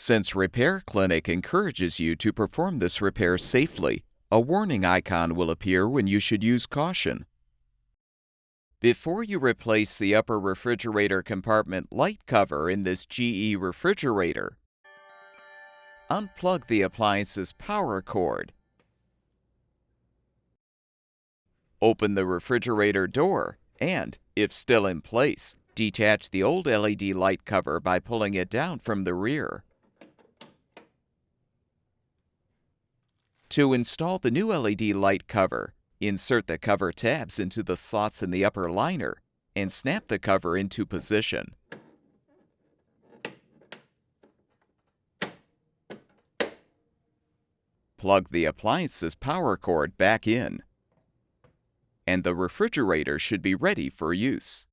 Since Repair Clinic encourages you to perform this repair safely, a warning icon will appear when you should use caution. Before you replace the upper refrigerator compartment light cover in this GE refrigerator, unplug the appliance's power cord. Open the refrigerator door and, if still in place, detach the old LED light cover by pulling it down from the rear. To install the new LED light cover, insert the cover tabs into the slots in the upper liner and snap the cover into position. Plug the appliance's power cord back in, and the refrigerator should be ready for use.